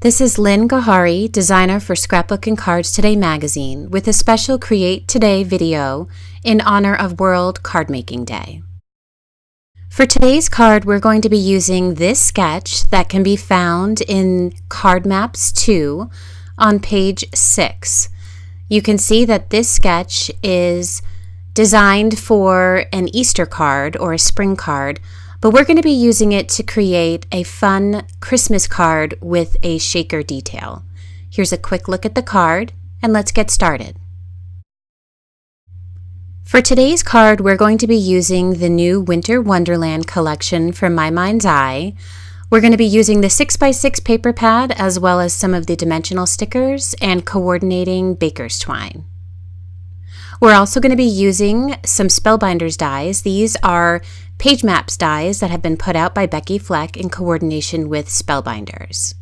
This is Lynn Ghahary, designer for Scrapbook and Cards Today magazine, with a special Create Today video in honor of World Card Making Day. For today's card, we're going to be using this sketch that can be found in Card Maps 2 on page 6. You can see that this sketch is designed for an Easter card or a spring card, but we're going to be using it to create a fun Christmas card with a shaker detail. Here's a quick look at the card, and let's get started. For today's card, we're going to be using the new Winter Wonderland collection from My Mind's Eye. We're going to be using the 6x6 paper pad as well as some of the dimensional stickers and coordinating baker's twine. We're also going to be using some Spellbinders dies. These are Page Maps dies that have been put out by Becky Fleck in coordination with Spellbinders.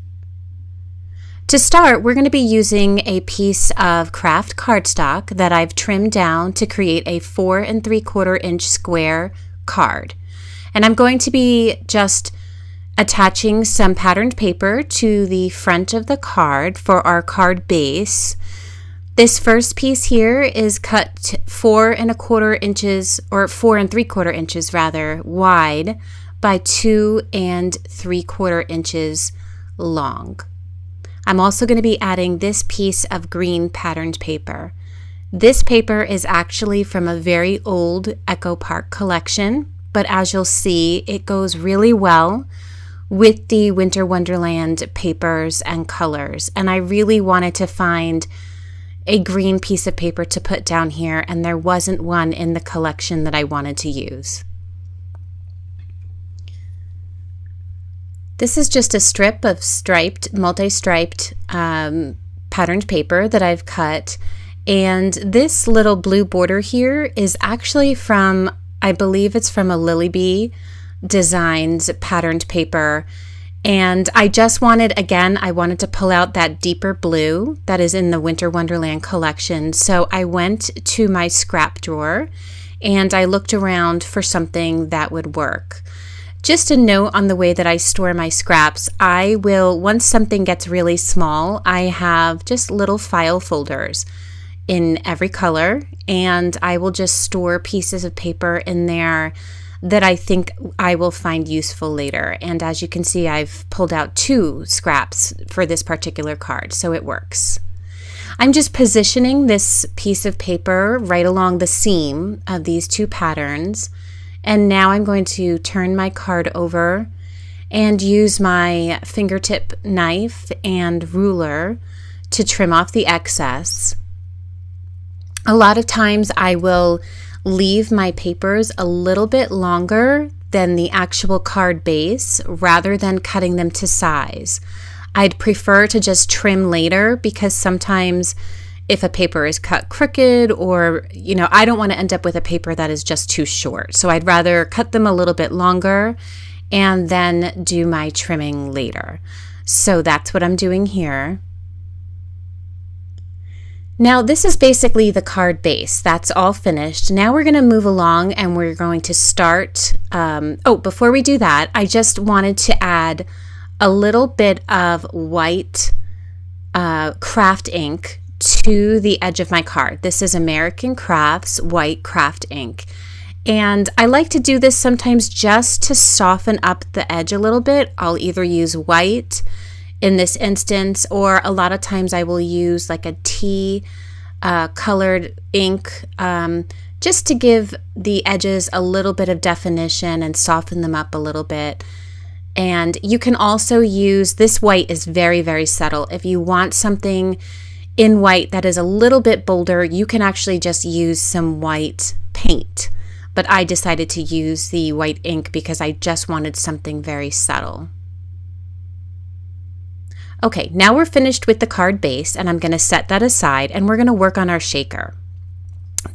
To start, we're going to be using a piece of craft cardstock that I've trimmed down to create a 4 3/4 inch square card. And I'm going to be just attaching some patterned paper to the front of the card for our card base. This first piece here is cut 4 1/4 inches, or 4 3/4 inches rather, wide by 2 3/4 inches long. I'm also going to be adding this piece of green patterned paper. This paper is actually from a very old Echo Park collection, but as you'll see, it goes really well with the Winter Wonderland papers and colors, and I really wanted to find a green piece of paper to put down here, and there wasn't one in the collection that I wanted to use. This is just a strip of striped, multi-striped patterned paper that I've cut, and this little blue border here is actually from, I believe it's from a Lily Bee Designs patterned paper. And I just wanted, again, I wanted to pull out that deeper blue that is in the Winter Wonderland collection. So I went to my scrap drawer and I looked around for something that would work. Just a note on the way that I store my scraps, I will, once something gets really small, I have just little file folders in every color, and I will just store pieces of paper in there that I think I will find useful later. And as you can see, I've pulled out 2 scraps for this particular card, so it works. I'm just positioning this piece of paper right along the seam of these 2 patterns. And now I'm going to turn my card over and use my fingertip knife and ruler to trim off the excess. A lot of times I will leave my papers a little bit longer than the actual card base rather than cutting them to size. I'd prefer to just trim later because sometimes if a paper is cut crooked or, I don't want to end up with a paper that is just too short. So I'd rather cut them a little bit longer and then do my trimming later. So that's what I'm doing here. Now this is basically the card base. That's all finished. Now we're going to move along and we're going to start. Before we do that, I just wanted to add a little bit of white craft ink to the edge of my card. This is American Crafts white craft ink. And I like to do this sometimes just to soften up the edge a little bit. I'll either use white in this instance, or a lot of times I will use like a tea colored ink just to give the edges a little bit of definition and soften them up a little bit. And you can also use, this white is very, very subtle. If you want something in white that is a little bit bolder, you can actually just use some white paint. But I decided to use the white ink because I just wanted something very subtle. Okay, now we're finished with the card base, and I'm going to set that aside and we're going to work on our shaker.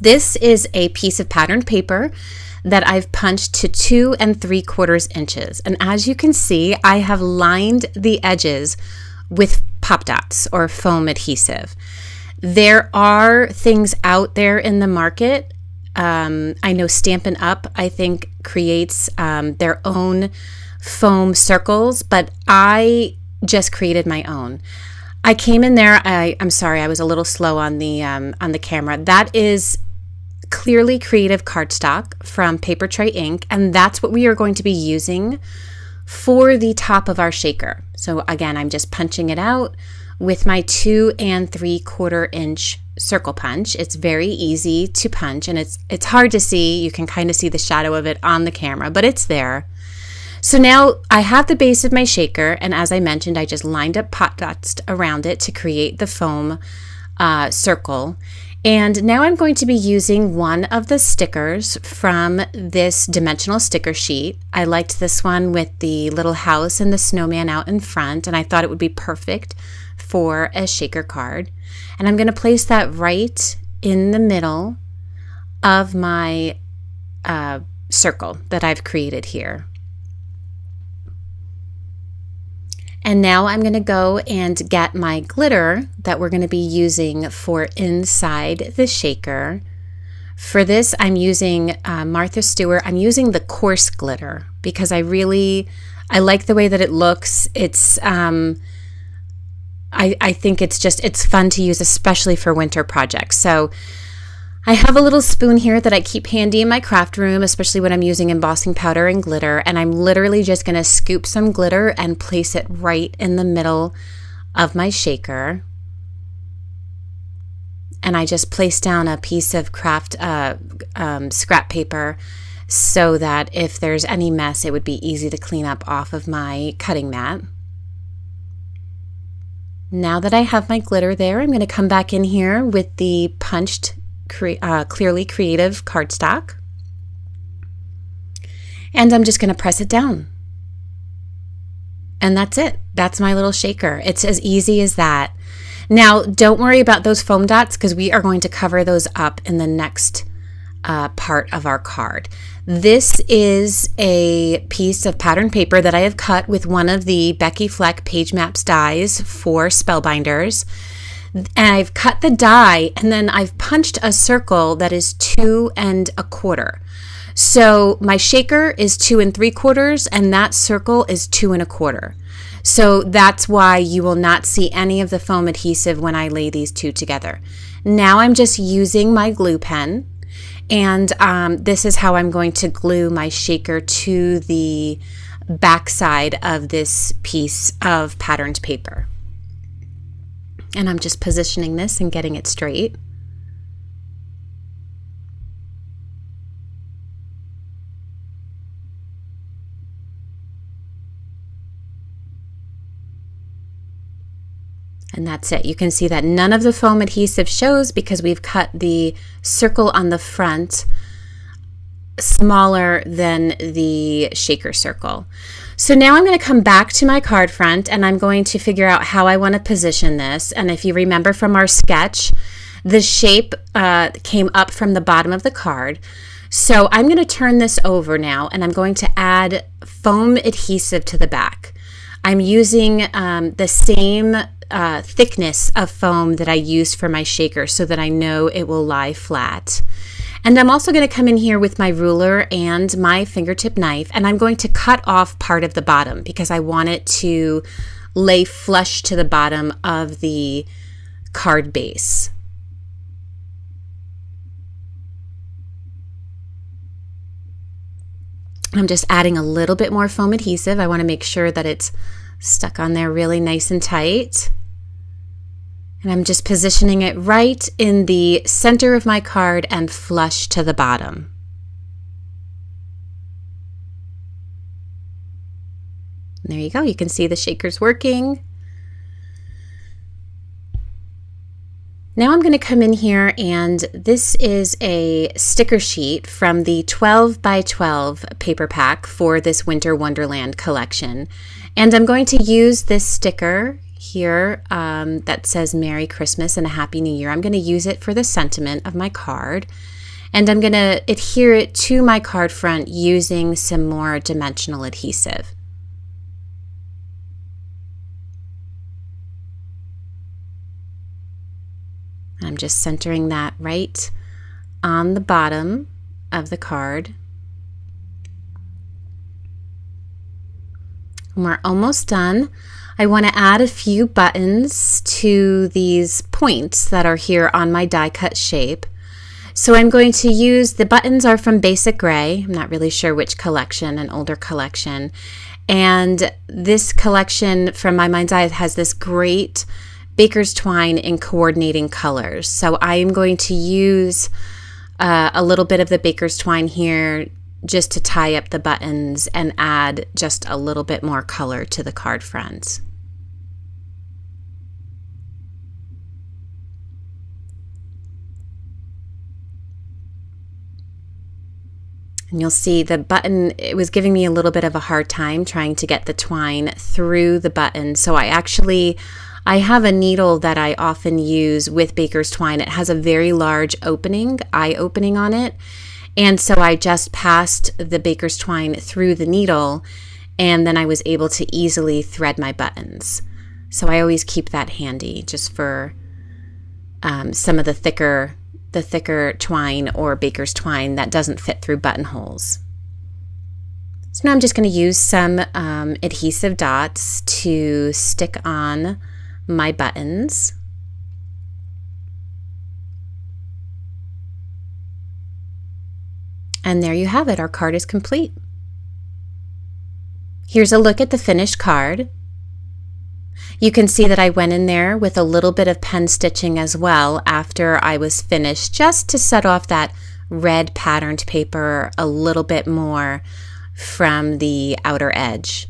This is a piece of patterned paper that I've punched to 2 3/4 inches. And as you can see, I have lined the edges with pop dots or foam adhesive. There are things out there in the market. I know Stampin' Up, I think, creates their own foam circles, but I just created my own. I came in there, I'm sorry, I was a little slow on the camera. That is Clearly Creative cardstock from Paper Tray Ink, and that's what we are going to be using for the top of our shaker. So again, I'm just punching it out with my 2 3/4 inch circle punch. It's very easy to punch, and it's hard to see. You can kind of see the shadow of it on the camera, but it's there. So now I have the base of my shaker, and as I mentioned, I just lined up pot dots around it to create the foam circle. And now I'm going to be using one of the stickers from this dimensional sticker sheet. I liked this one with the little house and the snowman out in front, and I thought it would be perfect for a shaker card. And I'm going to place that right in the middle of my circle that I've created here. And now I'm going to go and get my glitter that we're going to be using for inside the shaker. For this, I'm using Martha Stewart. I'm using the coarse glitter because I like the way that it looks. It's I think it's fun to use, especially for winter projects. So I have a little spoon here that I keep handy in my craft room, especially when I'm using embossing powder and glitter, and I'm literally just going to scoop some glitter and place it right in the middle of my shaker. And I just place down a piece of craft scrap paper so that if there's any mess, it would be easy to clean up off of my cutting mat. Now that I have my glitter there, I'm going to come back in here with the punched Clearly Creative cardstock, and I'm just going to press it down, and that's it. That's my little shaker. It's as easy as that. Now don't worry about those foam dots because we are going to cover those up in the next part of our card. This is a piece of pattern paper that I have cut with one of the Becky Fleck Page Maps dies for Spellbinders. And I've cut the die, and then I've punched a circle that is 2 1/4. So my shaker is 2 3/4, and that circle is 2 1/4. So that's why you will not see any of the foam adhesive when I lay these two together. Now I'm just using my glue pen, and this is how I'm going to glue my shaker to the backside of this piece of patterned paper. And I'm just positioning this and getting it straight. And that's it. You can see that none of the foam adhesive shows because we've cut the circle on the front smaller than the shaker circle. So now I'm going to come back to my card front, and I'm going to figure out how I want to position this. And if you remember from our sketch, the shape came up from the bottom of the card. So I'm going to turn this over now, and I'm going to add foam adhesive to the back. I'm using the same thickness of foam that I used for my shaker so that I know it will lie flat. And I'm also going to come in here with my ruler and my fingertip knife, and I'm going to cut off part of the bottom because I want it to lay flush to the bottom of the card base. I'm just adding a little bit more foam adhesive. I want to make sure that it's stuck on there really nice and tight. And I'm just positioning it right in the center of my card and flush to the bottom. And there you go. You can see the shaker's working. Now I'm going to come in here, and this is a sticker sheet from the 12 by 12 paper pack for this Winter Wonderland collection. And I'm going to use this sticker here that says Merry Christmas and a Happy New Year. I'm going to use it for the sentiment of my card, and I'm going to adhere it to my card front using some more dimensional adhesive. I'm just centering that right on the bottom of the card. We're almost done. I want to add a few buttons to these points that are here on my die cut shape. So I'm going to use, the buttons are from Basic Gray. I'm not really sure which collection, an older collection. And this collection from My Mind's Eye has this great baker's twine in coordinating colors. So I am going to use a little bit of the baker's twine here just to tie up the buttons and add just a little bit more color to the card fronts. And you'll see the button, it was giving me a little bit of a hard time trying to get the twine through the button. So I have a needle that I often use with baker's twine. It has a very large opening, eye opening on it. And so I just passed the baker's twine through the needle, and then I was able to easily thread my buttons. So I always keep that handy just for some of the thicker twine or baker's twine that doesn't fit through buttonholes. So now I'm just going to use some adhesive dots to stick on my buttons. And there you have it. Our card is complete. Here's a look at the finished card. You can see that I went in there with a little bit of pen stitching as well after I was finished, just to set off that red patterned paper a little bit more from the outer edge.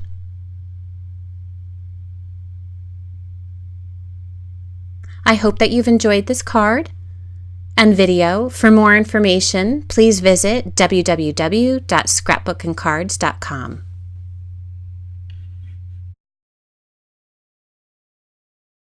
I hope that you've enjoyed this card and video. For more information, please visit www.scrapbookandcards.com.